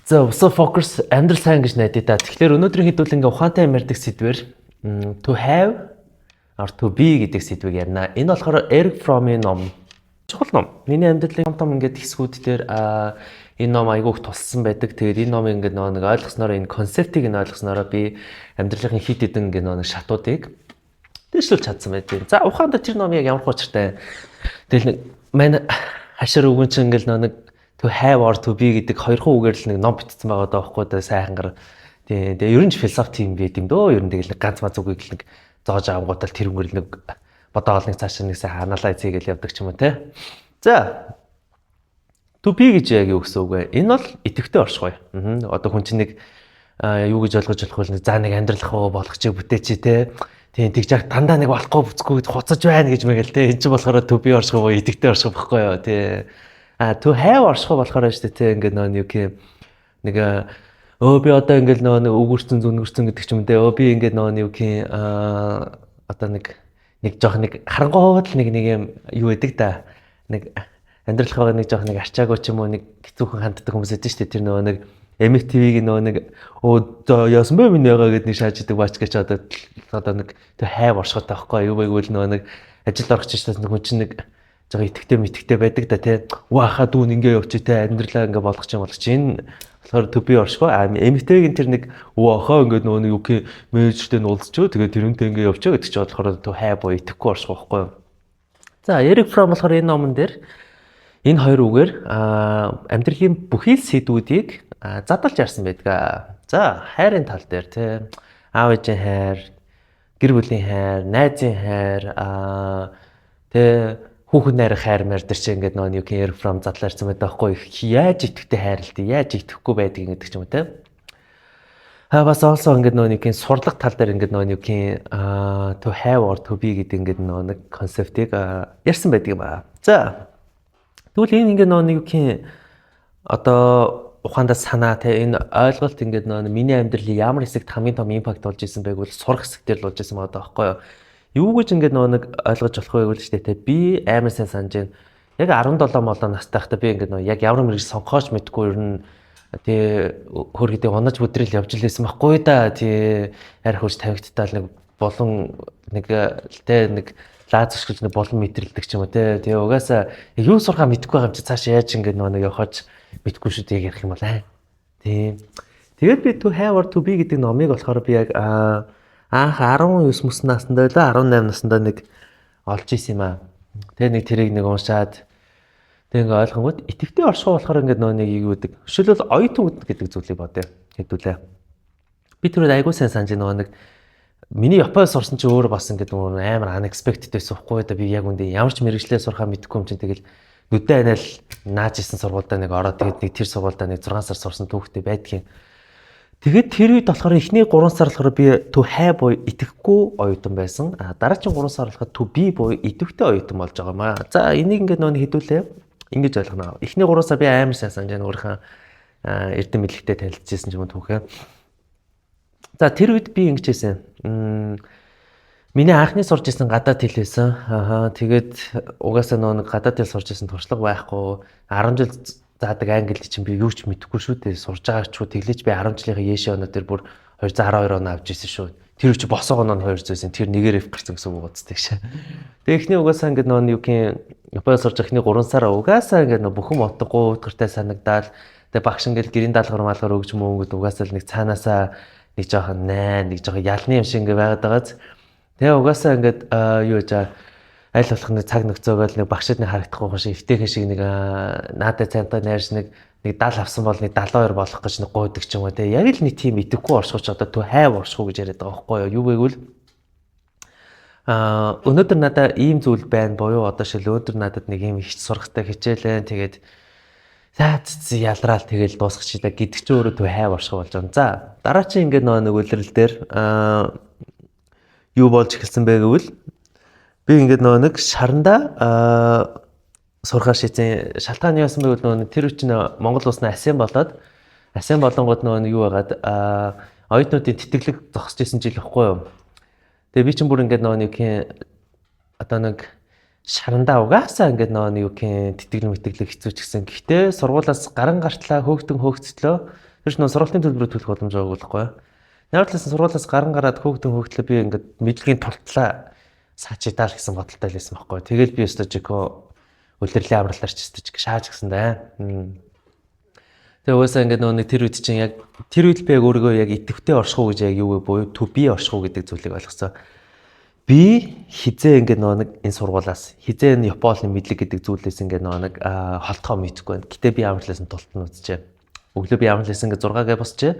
За усан focus амьдрал сайн гэж найдаа та. Тэгэхээр өнөөдрийн хэдүүл ингээ ухаантай ярьдаг сэдвэр to have or to be гэдэг сэдвийг ярина. Энэ болохоор Eric Fromm-ийн ном. Чухал ном. Миний амьдралын том ингээд хэсгүүд дээр энэ ном айгүйх тулсан байдаг. Тэгээд энэ ном ингээд нэг ойлгосноор энэ концептыг ойлгосноор би амьдралын хит хитэн ингээ нэг шатуудыг дэвшүүлж чадсан байдаг. За ухаандаа тэр ном яг ямар учиртай. Тэгэл нэг манай хашир өгөн чинь ингээл нэг to have or to be гэдэг хоёрхан үгээр л нэг ном бичсэн байгаа даахгүй да сайхангаар. Тэгээ ер нь философи юм байт юм дөө. Ер нь тэгэл ганц маз үгийг л нэг зоож авангуудал тэр үгээр нэг бодоол нэг цааш нэг сайхан анализ хийгээл явдаг ч юм уу те. За to be гэж яг юу гэсэн үг вэ? Энэ бол идэвхтэй оршихуй. Одоо хүн чинь нэг юу гэж ойлгож болох вэ? За нэг амьдралах уу болох чи бүтээч те. Тийм тэгж яг дандаа нэг болохгүй бүцгүй хуцаж байна гэж мэгэл те. Энд чинь болохоор to be орших уу идэвхтэй орших байхгүй юу те. To have орших болохоор шүү дээ ингээд нэг би одоо ингээд нэг өгөрцөн зүнгэрцэн гэдэг ч юм дээ би ингээд нэг одоо нэг жоох нэг харангуйд л нэг юм юу гэдэг да нэг амьдралхаа нэг жоох нэг арчаагүй ч юм уу нэг хэцүүхэн ханддаг хүмүүс байдаг шүү дээ тэр нэг MTV-г нэг яасан бэ миний ягаа гэдэг нэг шааж идэг бач гэж одоо нэг to have оршиход таахгүй юу байггүй л нэг ажил орох чишээс нэг хүн чинь нэг жоо итгэвтэй байдаг да тий. Вааха дүүн ингээ явчих те амьдралаа ингээ болгох юм энэ болохоор to be оршгүй. MT-гийн тэр нэг вааха ингээ нэг юу гэх менежертэй нь уулзчихөө. Тэгээд тэрнтэй ингээ явчих гэдэг чинь болохоор to have боо итгэхгүй оршгүй байхгүй юу. За Eric Fromm болохоор энэ номон дээр энэ хоёр үгээр амьдралын бүхий л сэдвүүдийг задлж ярьсан байдаг. За хайрын тал дээр тий. Аав ээжийн хайр, гэр бүлийн хайр, найзын хайр тий хүүхэн найрах хайр мэр дээр чи ингээд нэг Eric Fromm задлаарсан байдаг байхгүй яаж итгэвтэй хайрлалт яаж итгэхгүй байдаг гэдэг ч юм уу те. Бас also ингээд нэг сурлах тал дээр ингээд to have or to be гэдэг ингээд нэг концептыг ярьсан байдаг юм аа. За тэгвэл энэ ингээд одоо ухаандаа санаа те энэ ойлголт ингээд миний амьдралын ямар хэсэгт хамгийн том импакт болж исэн байг бол сурах хэсгээр л болж исэн байгаа байхгүй юу. Юу гэж ингээд нэг ойлгож болох вэ гэвэл ч те би амар сайн санаж байна. Яг 17 молоо настай байхдаа би ингээд яг ямар мэрэг сонгохооч мэдгүй ер нь тий хөргөдөө унаж бүдрэл явж лээсэн байхгүй да тий арх хурж тавигдтал нэг болон нэг те нэг лаз өшгөж нэг болон мэдрэлдэг ч юм уу те. Тэгээ угаасаа юу сурхаа мэдгүй байгаа юм чи цааш яаж ингээд нэг явахаж мэдгүй шүү дээ ярих юм бол тий. Тэгээд би to have or to be гэдэг номыг болохоор би яг анх 19 наснда байлаа 18 наснда нэг олж исэн юм аа. Тэгээ нэг тэрийг нэг уншаад тэгээ ингээ ойлгонгууд итгэвтэй оршихуй болохоор ингээ нэг юу гэдэг. Жишээлбэл оюутан гэдэг зүйлийг бодъё. Хэдүүлээ. Би түрүүд айгуу сайн санаж нэг миний Японд сурсан чи өөрөө бас ингээ амар unexpected байсан байхгүй да би яг үндэ ямар ч мэрэгчлээ сурахаа мэдэхгүй юм чинь тэгэл нүдэ анаал нааж исэн сургуультай нэг ороод тэгээд нэг тэр сургуультай нэг 6 сар сурсан түүхтэй байдгийн. Тэгээд тэр үед болохоор эхний 3 сар болохоор би to have буюу итгэхгүй оюутан байсан. Дараагийн 3 сар болохоор to be буюу идэвхтэй оюутан болж байгаа юм аа. За энийг ингээд хэдүүлээ. Ингэж ойлгоно. Эхний 3 сар би амар сайн санаж өөрийнхөө эрдэм мэдлэгтэй танилцчихсан юм түүхээ. За тэр үед би ингэж хийсэн. Миний анхны сурж исэн гадаад хэл байсан. Тэгээд угаасаа нэг гадаад хэл сурж исэн туршлага байхгүй. 10 жил заадаг англи чинь би юу ч мэдэхгүй шүү дээ. Сурж байгаа ч тэглэж би 10 жилийн яшээ оноо дээр бүр 212 оноо авч ирсэн шүү. Тэр үчи босоог оноо 200-сэн тэр нэгээр F гарсан гэсэн үг бодсон тийш. Тэгээ эхний угаасаа ингээд Японд сурж ихний 3 сар угаасаа ингээд бүхэн мотгоо утгартай санагдаал. Тэгээ багш ингээд гэрийн даалгавар маалгаар өгч мөнгөд угаасаа л нэг цаанаасаа нэг жоохон нэг жоохон ялны юм шиг ингээд байгаад байгааз. Тэгээ угаасаа ингээд юу гэж аль болох нэг цаг нөхцөөгөл нэг багшид нэг харагдахгүй шиг эвтэйхэн шиг нэг наадад цантай найрч нэг 70 авсан бол нэг 72 болох гэж нэг гойдаг ч юм уу те яг л нэг тийм идэвгүй оршихуч одоо to have оршихуу гэж яриад байгаа байхгүй юу гэвэл өнөөдөр надад ийм зүйл байна боيو одоо шил өнөөдөр надад нэг ийм их сурахтай хичээлэн тэгээд ялраал тэгэл дуусгах чидаа гэдэг чи өөрөө to have орших болж байгаа. За дараа чи ингээд нэг үлрэл дээр юу болж эхэлсэн бэ гэвэл би ингээд нэг шаранда сурахаар шийдсэн шалтгаан яасан бэ гэвэл тэр үчиг Монгол улсны ASEAN болонгууд юу байгаад оюутнуудын тэтгэлэг зогсож исэн жил ихгүй юу. Тэгээ би чинь бүр ингээд одоо нэг шарандаа угаасаа ингээд тэтгэл хэцүү ч гэсэн. Гэхдээ сургуулаас гарan гартлаа хөөгцөлөө. Тэр чинь сургалтын төлбөрөөр төлөх боломж байгаа байхгүй юу? Ямар ч хэлсэн сургуулиас гараад хөөгдөн би ингээд мэдлэгийн тултлаа саачидаа гэсэн бодолтой байсан байхгүй юу? Тэгэл би өстө жико үлрэлийн амралтаар ч өстө жиг шааж гисэн дээ. Тэгээ угаасаа ингээд нэг тэр үед чинь яг тэр үед би яг өөрийгөө яг идэвхтэй оршихуу гэж яг юу вэ буюу to be оршихуу гэдэг зүйлийг ойлгосон. Би хизээ ингээд нэг энэ сургуулаас хизээ энэ Японы мэдлэг гэдэг зүйлээс ингээд нэг холтгоо мэдхгүй байна. Гэтэ би ямар ч лсэн тултан үзчихэ. Өглөө би ямар ч лсэн ингээд 6-гээ босчээ.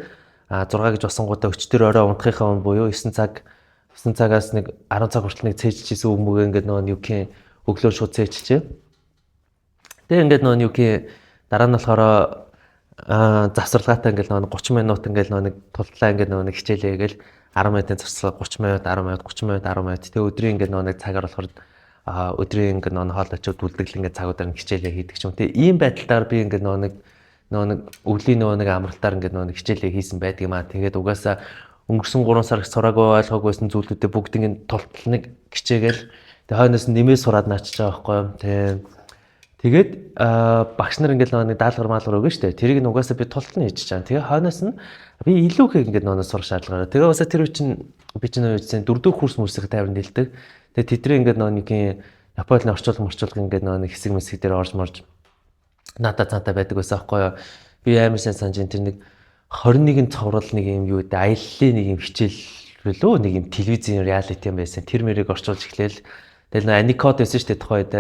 6 гэж босонгуудаа өчтөр орой унтахынхаа өмнө буюу 9 цагаас нэг 10 цаг хүртэл нэг цээжчихсэн өмгөө ингээд нэг юухийн өглөө шууд цээжчихээ. Тэгээ ингээд нэг юухийн дараа нь болохоор завсарлагатай ингээд нэг 30 минут ингээд нэг тултлаа ингээд нэг хичээлээ гээл 10 минутын завсарлага 30 минут 10 минут 30 минут 10 минут тэгээ өдрийн ингээд нэг цагаар болохоор өдрийн ингээд нэг хоол очиод үлдэглэл ингээд цагуудаар хичээлээ хийдэг ч юм. Тэгээ ийм байдалтаар би ингээд нэг өвлийн нэг амралтаар ингээд нэг хичээлээ хийсэн байдаг юм аа. Тэгээд угаасаа өнгөрсөн 3 сар сураагүй ойлгоогүйсэн зүйлүүдээ бүгдийг тулталныг хичээгээл тэгээ хойноос нэмээ сураад наачиж байгаа байхгүй юу. Тэгээд багш нар ингээд нэг даалгавар маалгар өгнө шүү дээ. Тэрийг угаасаа би тултална хийж чаана. Тэгээ хойноос нь би илүү их ингээд нэг сурах шаардлага гараа. Тэгээ угаасаа тэр үчин би чинь үеийн 4-р курс мөрсөг тайван дэлдэг. Тэгээ тэдний ингээд нэг Японы орчуулга ингээд нэг хэсэг мэсэг дээр орж марж надад цаантаа байдаг байсан аахгүй юу. Би амар сайн санаж тэр нэг 21 цоврал нэг юм юу гэдэг аяллаа нэг юм хичээл лөө нэг юм телевизийн реалити юм байсан. Тэр мэрийг орчуулж эхлээл. Тэгэл нэг аникод байсан шүү дээ тухайд.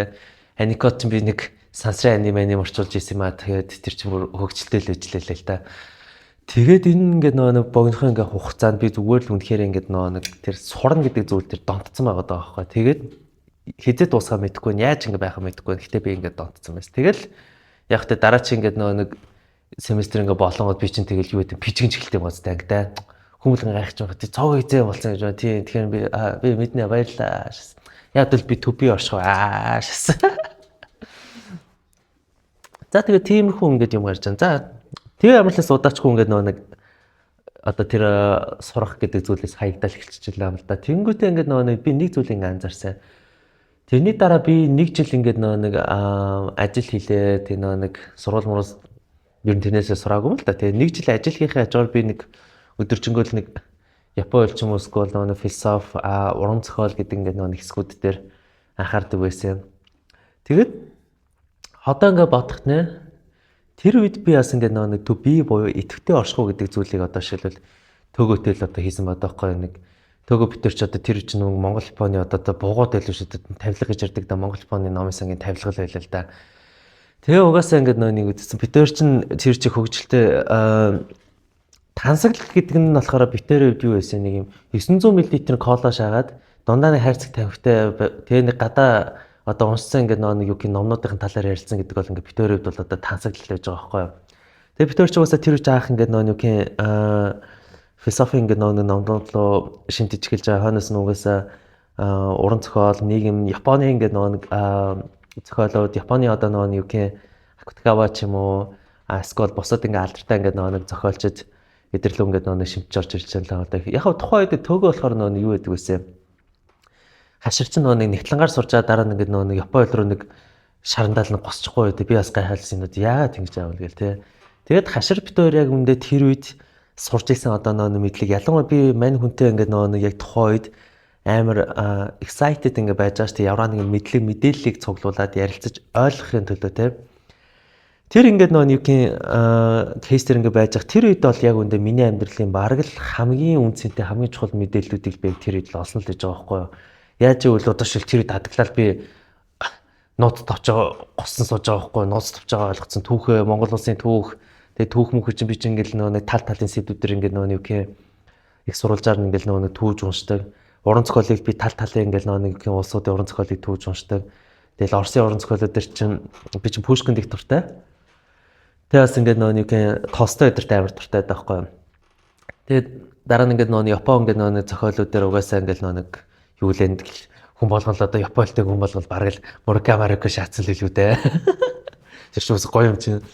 Аникод чинь би нэг сансрын аним орчуулж исэн юм аа. Тэгээд тэр чинь бүр хөгжилтэй л ижлээ л та. Тэгээд энэ ингээд нэг богинохын ингээд хугацаанд би зүгээр л үнэхээр ингээд нэг тэр сурна гэдэг зүйл тэр донтцсон байгаа даа байхгүй. Тэгээд хизээ дуусгаа мэдэхгүй нь яаж ингээд байхаа мэдэхгүй. Гэхдээ би ингээд донтцсон байсан. Тэгэл яг тэ дараа чи ингээд нэг семестр ингээ болонгод би чинь тэгэл юу гэдэг пижгэн чихэлтэй моцтой ангитай хүмүүлэн гайхаж байгаа. Тий цог хизээ болсон гэж байна. Тий тэгэхээр би мэднэ баярлаа. Яг л би төби оршоо шээс. За тэгээ тиймэрхүү ингээд юм гарч байгаа. За тэгээ амарлаас удаачгүй ингээд нэг одоо тэр сурах гэдэг зүйлээс хаягдал эхэлчихлээ юм л да. Тэнгүүтээ ингээд нэг би нэг зүйл ингээ анзаарсан. Тэрний дараа би нэг жил ингээд нэг ажил хийлээ. Тэ нэг сургууль мураас ер нь тэрнээсээ сураагүй юм л да. Тэгээ нэг жил ажил хийхээ хажуугаар би нэг өдөржингөөл нэг Япон элчин мөсгөл нэг философи уран зохиол гэдэг ингээд нэг хэсгүүд дээр анхаардаг байсан. Тэгээд одоо ингээд бодох нэ тэр үед би бас ингээд нэг төв бие буюу идэвхтэй оршихуу гэдэг зүйлийг одоо шилбэл төгөөтэй л одоо хийсэн бадаахгүй нэг төгөө битэр ч одоо тэр чинь Монгол Японы одоо бугууд байлгүй шүү дээ тавилга гэж ярьдаг да Монгол Японы номын сангийн тавилга л байлаа л да. Тэгээ угаасаа ингээд нэг үдсэн битэр чинь тэр чих хөгжилтэй тансаглах гэдэг нь болохоор битэр үед юу байсан нэг юм 900 мл кола шаагаад дундаа нэг хайрцаг тавихтай тэгээ нэг гадаа одоо уншсан ингээд нэг юугийн номнуудын талаар ярилцсан гэдэг бол ингээд битэр үед бол одоо тансаглал байж байгаа байхгүй юу. Тэгээ битэр ч угаасаа тэр үеч аах ингээд нэг юугийн философи ингээд нэг номнууд руу шинтэж эхэлж байгаа хойноос нь угаасаа уран зохиол нийгэм Японы ингээд нэг зохиолууд Японы одоо нэг юугийн Акутагава ч юм уу эсвэл бусад ингээд алдартай ингээд нэг зохиолчд эдэрлүү ингээд нэг шимтж орж ирж байгаа л да. Яг хав тухайн үед төөгөө болохоор нэг юу гэдэг вэсэ. Хаширч нэг нэгтлэнгаар сурчаа дараа нэг Япон руу нэг шарандаал нь госчихгүй үед би бас гайхалсан юм яа тэгж аавал гээл те. Тэгээд хашир битээр яг үндэ тэр үед сурж исэн одоо нэг мэдлэг ялангуяа би мань хүнтэй ингээд нэг яг тухайн үед амар excited ингээд байж байгаа шүү дээ. Яваа нэг мэдлэг мэдээллийг цуглуулад ярилцаж ойлгохын төлөө те. Тэр ингээд нэг юугийн кейс төр ингээд байж байгаа. Тэр үед бол яг үндэ миний амьдралын бараг л хамгийн үнцэнтэй хамгийн чухал мэдээллүүдийг би тэр үед л олсон л гэж байгаа байхгүй юу. Яаж ивэл одоо шил тэр үед хадгалаад би нууц тавж байгаа госон сууж байгаа байхгүй юу. Нууц тавж байгаа ойлгоцсон түүхээ Монгол улсын түүх тэгээ түүх мөх чинь би чинь ингээд нэг тал талын сэдвүүдэр ингээд нэг юугийн их сурвалжаар ингээд нэг түүж уншдаг. Уран зохиолыг би тал талын ингээд нэг юугийн улсуудын уран зохиолыг түүж уншдаг. Тэгэл Оросын уран зохиолууд төр чинь би чинь Пушкин их дуртай. Тэгээ бас ингээд нэг юугийн Толстой өдөрт амар дуртай байхгүй юу. Тэгээд дараа нь ингээд нэг Япон ингээд нэг зохиолууд дээр угаасаа ингээд нэг юу лэнд хүн болгол одоо Японтэй хүн болгол бараг л Мураками Харуки шаацсан л илүү дээ. Тэр ч бас гоё юм чинь.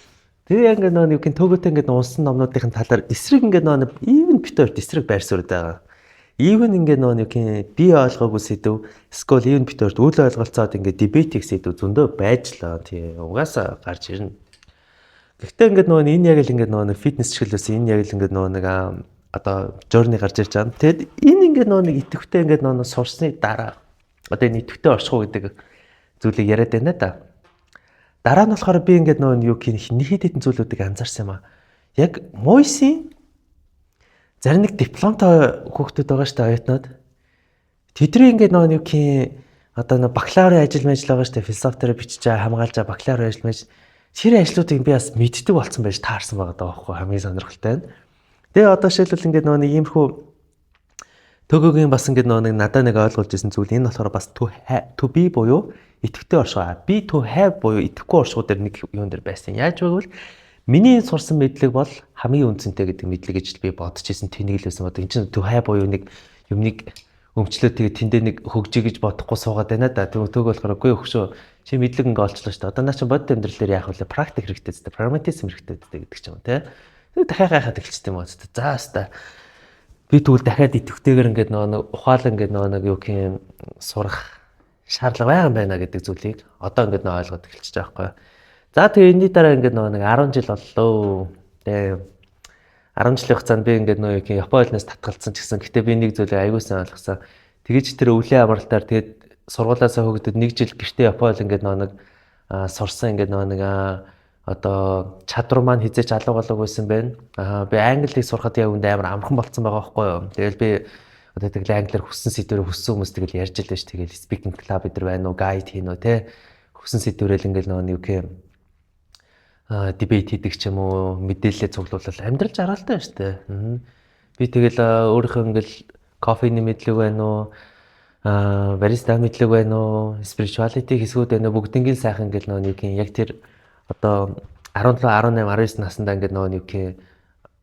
Тэгээ ингээд нэг юугийн төгөөтэй ингээд унсан номнуудын талаар эсрэг ингээд нэг even битэрт эсрэг байр суурь байгаа. Even ингээд нэг юугийн би ойлгоогүй сэдв эсвэл even битэрт үл ойлголцоод ингээд дебетик сэдв зөндөө байж л тий угаасаа гарч ирнэ. Гэхдээ ингээд нөгөө энэ яг л ингээд нөгөө нэг фитнес чиглэлээс энэ яг л ингээд нөгөө нэг одоо journey гарч ирж байгаа. Тэгэд энэ ингээд нөгөө нэг идэвхтэй ингээд нөгөө сурсны дараа одоо энэ идэвхтэй оршихуй гэдэг зүйлийг яриад байна да. Дараа нь болохоор би ингээд нөгөө юу гэх нэг хэдэн зүйлүүдийг анзаарсан юм аа. Яг Мойсийн зарим нэг дипломтой хүүхдүүд байгаа шүү дээ оюутнууд. Тэдний ингээд нөгөө юу гэх одоо нэг бакалаврын ажил мэл байгаа шүү дээ. Философитой бичиж байгаа, хамгаалж байгаа бакалаврын ажил мэл тэр ажлуудыг би бас мэддэг болсон байж таарсан байгаа даа байхгүй хамгийн сонирхолтой нь. Тэгээ одоо жишээлбэл ингээд нөгөө нэг иймэрхүү төгөөгийн бас ингээд нөгөө нэг надад нэг ойлгуулж ирсэн зүйл энэ болохоор бас to be буюу идэвхтэй оршоо. Be to have буюу идэвхгүй оршоо дээр нэг юун дээр байсан. Яаж байвал миний сурсан мэдлэг бол хамгийн үнцэнтэй гэдэг мэдлэг гэж би бодож ирсэн. Тэнийг л байсан. Одоо энэ чинь to have буюу нэг юмныг өмчлөө тэгээ тэндээ нэг хөгжиж гэж бодохгүй суугаад байна да. Төг болохоор үгүй өгшөө. Чи мэдлэг ингээ олчлоо шүү дээ. Одоо наа чи бодит амьдрал дээр яах вэ? Практик хэрэгтэй зү, прагматизм хэрэгтэй гэдэг ч юм уу те. Тэгээ дахиад гайхаад эхэлчихсэн юм уу зү. За хаста. Би тэгвэл дахиад идэвхтэйгээр ингээ нэг ухаал ингээ нэг юу гэх юм сурах шаардлага байгаа юм байна гэдэг зүйлийг одоо ингээ ойлгоод эхэлчихэж байгаа байхгүй. За тэгээ энэний дараа ингээ нэг 10 жил боллоо. Тэгээ 10 жилийн хугацаанд би ингээ юу гэх юм Японы улнаас татгалцсан ч гэсэн гэтээ би нэг зүйлийг аягуулсан ойлгосон. Тэгэж тэр өвлийн амралтаар тэгээд сургуулаасаа хөгдөд 1 жил гэртээ Японд ингээ нэг сурсан ингээ нэг одоо чадвар маань хизээч алга болоог байсан байна. Би англиг сурахад яг үндэ амар амархан болцсон байгаа байхгүй юу. Тэгэл би одоо тэгэл англиар хүссэн сэдвээр хүссэн хүмүүс тэгэл ярьж илээ ш. Тэгэл speaking club эдэр байна уу, guide хийн үү те. Хүссэн сэдвэрэл ингээл нэг юу гэх дебейт хийдэг ч юм уу, мэдээлэлээ цуглуулал амьдрал жаргалтай шүү дээ. Би тэгэл өөрийнхөө ингээл кофений мэдлэг байна уу, бариста мэдлэг байна уу, spirituality хэсгүүд байна уу, бүгднгийн сайхан ингээл нэг юм яг тэр одоо 17, 18, 19 наснда ингээд нэг юм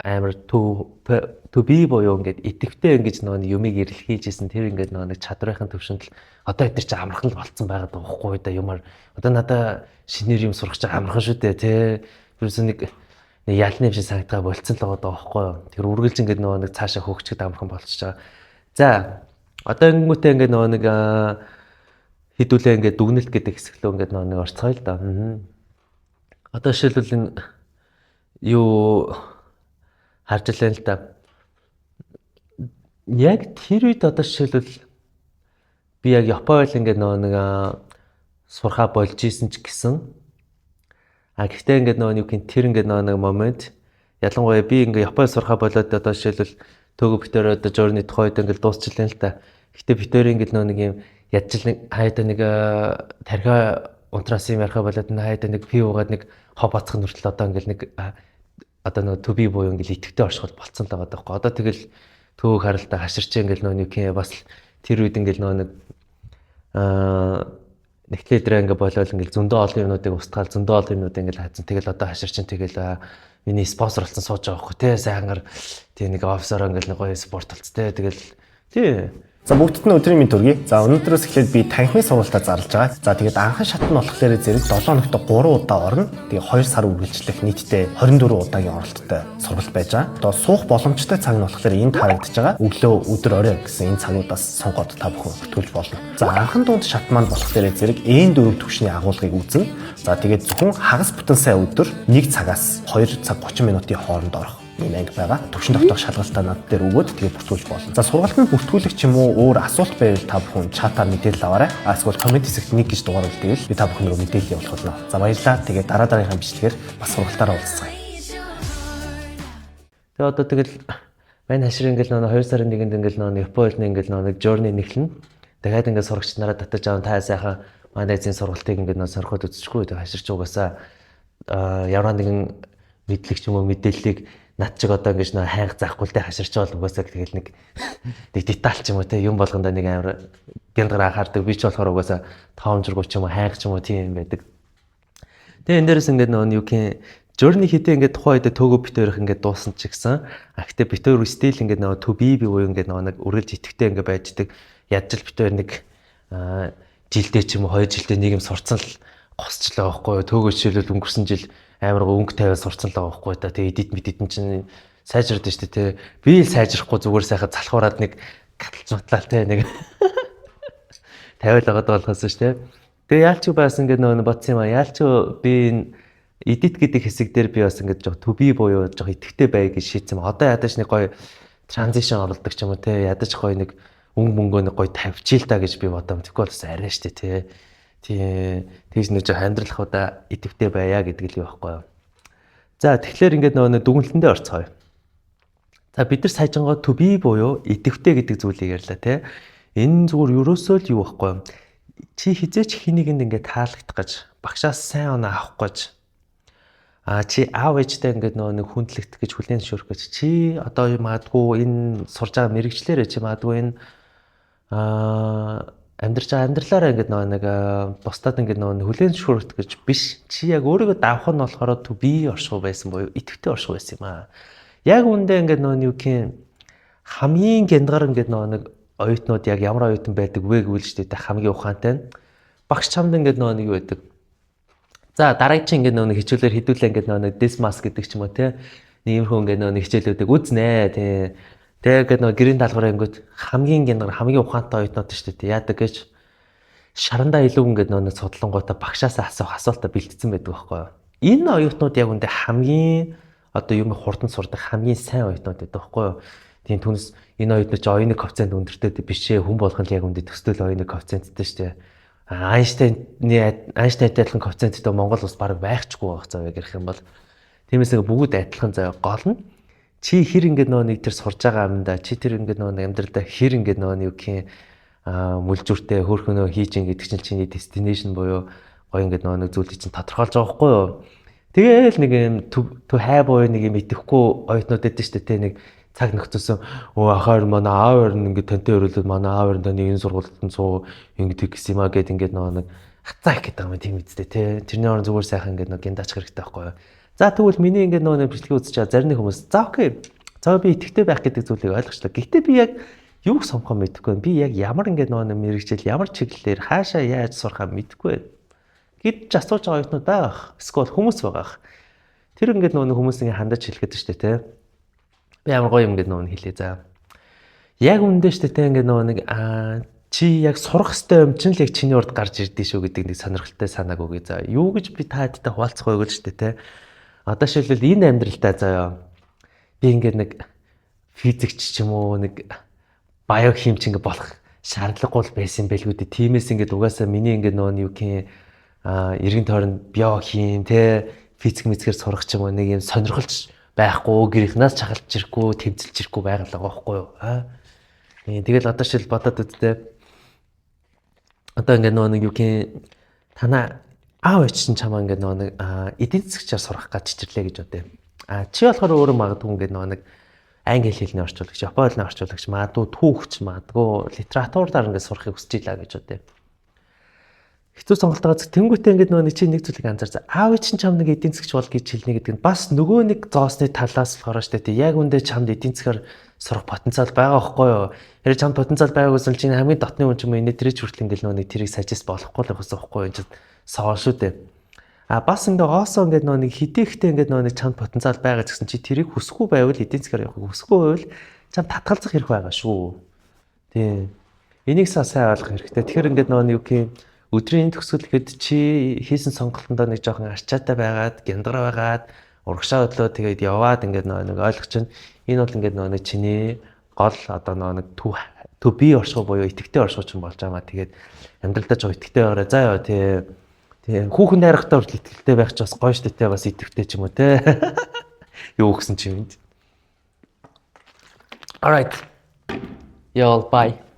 амар to be буюу ингээд идэвхтэй ингэж нэг юмыг эрэлхийжсэн тэр ингээд нэг чадрынхын төвшөнд л одоо эдгээр чи амархан л болцсон байгаа даахгүй да юмар одоо надаа шинээр юм сурах чи амархан шүү дээ те ерөөсөө нэг ялны юм шиг санагдгаа болцсон л байгаа даахгүй юу тэр үргэлж ингээд нэг цаашаа хөөгчөд амархан болчихж байгаа за одоо ингэнгүүтээ ингээд нэг хідүүлээ ингээд дүгнэлт гэдэг хэсэглөө ингээд нэг орцгоё л да одоо жишээлбэл юу харж илээ л да. Яг тэр үед одоо жишээлбэл би яг Японд ингээд нэг сурхаа болж исэн ч гэсэн гэхдээ ингээд нэг юм тэр ингээд нэг момент ялангуяа би ингээд Японд сурхаа болоод одоо жишээлбэл төөгөө битээр одоо journey тухайд ингээд дуусчлаа л да. Гэхдээ битээр ингээд нэг юм ядчил нэг хайда нэг тархиа унтраас юм ярих болоод хайда нэг пи уугаад нэг хоб бацах нүртэл одоо ингээд нэг одоо нэг to be буюу ингээд идэвхтэй оршиход болцсон л байгаа даахгүй. Одоо тэгэл төөх харалтаа хаширч ингээд нэг юм бас тэр үед ингээд нэг нэгтлээ дээр ингээд болоод ингээд зөндөө олон юмнуудыг устгаал зөндөө олон юмнуудыг ингээд хаацсан. Тэгэл одоо хаширчин тэгэл миний спонсор болсон сууж байгаа байхгүй тий сайнгаар тий нэг офисоор ингээд нэг гоё спорт болцтой. Тэгэл тий За бүгдд нь өдрийн минь төргий. За өнөөдрөөс эхлээд би танхимын сургалтад зарлаж байгаа. За тэгээд анхан шат нь болохоор зэрэг 7 хоногт 3 удаа орно. Тэгээд 2 сар үргэлжлэх нийтдээ 24 удаагийн оролттой сургалт байж байгаа. Одоо суух боломжтой цаг нь болохоор энд харагдаж байгаа. Өглөө, өдөр, орой гэсэн энэ цагнуудаас сонгоод та бүхэн хөтгөлж болно. За анхан дунд шат маань болохоор зэрэг N4 түвшний агуулгыг үүснэ. За тэгээд зөвхөн хагас бүтэн сая өдөр 1 цагаас 2 цаг 30 минутын хооронд орох юм анги байгаа. Төвшин тогтоох шалгалтаа над дээр өгөөд тэгээд бүртгүүлж болно. За сургалтанд бүртгүүлэх ч юм уу өөр асуулт байвал та бүхэн чатаар мэдээлэл аваарай. Эсвэл коммент хэсэгт нэг гэж дугаар үлдээл би та бүхэн рүү мэдээлэл явуулах болно. За баярлалаа. Тэгээд дараагийнхаа бичлэгээр бас сургалтаараа уулзцгаая. Тэгээ одоо тэгэл мань хашир ингээл 2 сарын 1-нд ингээл Японд ингээл нэг journey нэхлэн. Дахиад ингээд сурагч нараа татаж аван та сайхан манай эзэн сургалтыг ингээд сонирхоод үзчихгүй. Тэгээ хаширч угаасаа ямар нэгэн мэдлэг ч юм уу мэдээллийг над чиг одоо ингэж нэг хайх заахгүй л тэ хаширч бол угаасаа тэгэл нэг деталь ч юм уу те юм болгондоо нэг амар гяндгаар анхаардаг би ч болохоор угаасаа 5 жиргүү ч юм уу хайх ч юм уу тийм байдаг. Тэгээ энэ дээрээс ингээд нөгөө юу гэх journey хийхдээ ингээд тухайн үед төөгөө битээрх ингээд дуусан ч гэсэн гэхдээ битээр стил ингээд нөгөө to be буюу ингээд нэг үргэлж итгэвтэй ингээд байждаг ядчил битээр нэг жилдээ ч юм уу 2 жилдээ нэг юм сурцсан л госчлаа байхгүй төөгөө жишээлбэл өнгөрсөн жил амар өнгө тавиад сурцсан л байгаа байхгүй да. Тэгээ эдит мэдэн чинь сайжраад штэ тий. Би л сайжрахгүй зүгээр сайхан залхуураад нэг гаталж матлаа тий нэг тавиал байгаа болохоос штэ. Тэгээ яалч бас ингээд нөгөө бодсон юм а. Яалч би энэ edit гэдэг хэсэг дээр би бас ингээд жоо to be буюу жоо идэвхтэй бай гэж шийдсэн. Одоо ядаж нэг гоё transition оруулдаг ч юм уу те ядаж гоё нэг мөнгөө нэг гоё тавьчих л та гэж би бодом. Тэгэхгүй бол бас арай штэ те. Тэгж нэг жоо амьдралах удаа идэвхтэй байя гэдэг л байхгүй юу. За тэгэхээр ингээд нөгөө дүгнэлтэндээ орцгоё. За бид нар сайжангоо to be буюу идэвхтэй гэдэг зүйлийг ярьлаа те. Энэ зүгээр ерөөсөө л юу байхгүй юу. Чи хизээч хинийгэнд ингээд таалагдах гэж багшаас сайн оноо авах гэж чи аав ээжтэй ингээд нэг хүндлэгдэх гэж хүлээн зөвшөөрөх гэж чи одоо магадгүй энэ сурж байгаа мэрэгчлэрээ чи магадгүй энэ амьдарч байгаа амьдралаараа ингээд нэг бусдад ингээд хүлээн зөвшөөрөх гэж биш чи яг өөрийгөө давах нь болохоор to be оршихуй байсан буюу идэвхтэй оршихуй байсан юм аа. Яг үндэ ингээд юу гэх хамгийн гяндгар ингээд нэг оюутнууд яг ямар оюутан байдаг вэ гэвэл ч тийм хамгийн ухаантай нь багш чамд ингээд нэг юу байдаг. За дараагийн ингээд нэг хичээлээр хэдүүлээ ингээд нэг dismas гэдэг ч юм уу те нэг юмхөө ингээд нэг хичээлүүдийг үзнэ те тэгээд нэг гэрийн даалгавраа ингээд хамгийн гянгар хамгийн ухаантай оюутнууд шүү дээ яадаг гэж шарандаа илүү ингээд нэг судлангуудаа багшаас асуух асуултаа бэлдсэн байдаг байхгүй юу. Энэ оюутнууд яг үндэ хамгийн одоо юм хурдан сурдаг хамгийн сайн оюутнууд байдаг байхгүй юу. Тийм түнс энэ оюутнууд ч оюуны коэффициент өндөртэй биш ээ хүн болгон л яг үндэ төсөөл оюуны коэффициенттэй шүү дээ. Айнштейнтэй адилхан коэффициенттэй Монгол улс баг байхчгүй байх зав гэх юм бол тиймээс нэг бүгд адилхан зав гол нь чи хэр ингээд нэг тэр сурж байгаа амнда чи тэр ингээд нэг амьдралдаа хэр ингээд юу гэх юм мүлжүүртэй хөөрхөнөө хийж ингээд чинь чиний destination буюу гоё ингээд нэг зүйлийг чинь тодорхойлж байгаа байхгүй юу. Тэгээл нэг юм to have буюу нэг юм идэхгүй оюутнууд байдаг шүү дээ нэг цаг нөхцөлсөн ахаар манай аав орн ингээд тантай өрөөлөд манай аав орн таны энэ сургуульд нь суу ингээд гисэн юм а гэд ингээд нэг хацаа их гэдэг юм тийм үстэй те тэрний орн зүгээр сайхан ингээд нэг гиндач хэрэгтэй байхгүй юу. За тэгвэл миний ингээд нэг бичлэг үзэж байгаа зарим хүмүүс за окей за би итгэвтэй байх гэдэг зүйлийг ойлгочлаа. Гэхдээ би яг юу сонгохоо мэдэхгүй байна. Би яг ямар ингээд нэг мэрэгжил ямар чиглэлээр хаашаа яаж сурахаа мэдэхгүй байна. Гэвч асууж байгаа юмнууд байх. Эсвэл хүмүүс байгаа. Тэр ингээд нэг хүмүүс ингээд хандаж хэлэхэд шүү дээ те. Би ямар гоё юм гээд нөө хэлээ за. Яг үндэ штэ те ингээд нэг чи яг сурах хэвээр юм чинь л яг чиний урд гарч ирдээ шүү гэдэг нэг сонирхолтой санааг өгье за. Юу гэж би та хэдтэй хуваалцах вэ гэж штэ те. Одоо шилбэл энэ амьдралтай заяа. Би ингээд нэг физикч ч юм уу нэг биохимч ингээд болох шаардлагагүй байсан байлгүй дээ. Тимээс ингээд угаасаа миний ингээд нөө юу гэх эргэн тойронд биохим те физик мэзгээр сурах ч юм уу нэг юм сонирхолч байхгүй гэрийнхнаас чагалж ирэхгүй тэмцэлж ирэхгүй байгалаа байхгүй юу тэгэл одоо шил бодоод үзтээ одоо ингээд нэг юу гэх танаа аав ээч чинь чамаа ингээд нэг эдийн засгчаар сурах гэж чичлээ гэж бодъё. Чи болохоор өөрөө магадгүй ингээд нэг англи хэлний орчуулагч, японы хэлний орчуулагч, магадгүй түүхч, магадгүй литератураар ингээд сурахыг хүсэж илаа гэж бодъё. Хэцүү сонголтоогоо тэнгуүтэй ингээд нэг чи нэг зүйлийг анзаарсан. Аав чинь чам нэг эдийн засгч бол гэж хэлнэ гэдэг нь бас нөгөө нэг зоосны талаас болохоор штэ тий яг үндэ чамд эдийн засгаар сурах потенциал байгаа байхгүй юу? Тэр чамд потенциал байгаагүйс л чинь хамгийн дотны хүн ч юм энэ тэрэж хүртэл ингээд нөгөө нэг тэрийг сажист болохгүй л байсан байхгүй юу? Энэ чинь соо шүү дээ. Бас ингээд оосоо ингээд нөгөө нэг хитэхтэй ингээд нөгөө нэг чамд потенциал байгаа гэсэн чи тэрийг хүсэхгүй байвал эдийн засгаар явах хүсэхгүй байвал чам татгалзах хэрэг байгаа шүү. Тий. Энийг сайн ойлгох хэрэгтэй. Тэгэхээр ингээд нөгөө юу гэх өдрийн төгсгөл гэхэд чи хийсэн сонголтондоо нэг жоохон арчаатай байгаад, гяндраа байгаад, урагшаа өдлөө тэгээд яваад ингээд нэг ойлгож чинь энэ бол ингээд нэг чиний гол одоо нэг төв бие оршихуй буюу итгэвтэй оршихуй ч болж байгаа маа. Тэгээд амьдралдаа жоо итгэвтэй ороо заа ёо тий. Хүүхэн найрахтаа хүртэл итгэвтэй байх ч бас гоё штэ тий бас итгэвтэй ч юм уу тий. Юу гэсэн чи юм. All right. Y'all bye.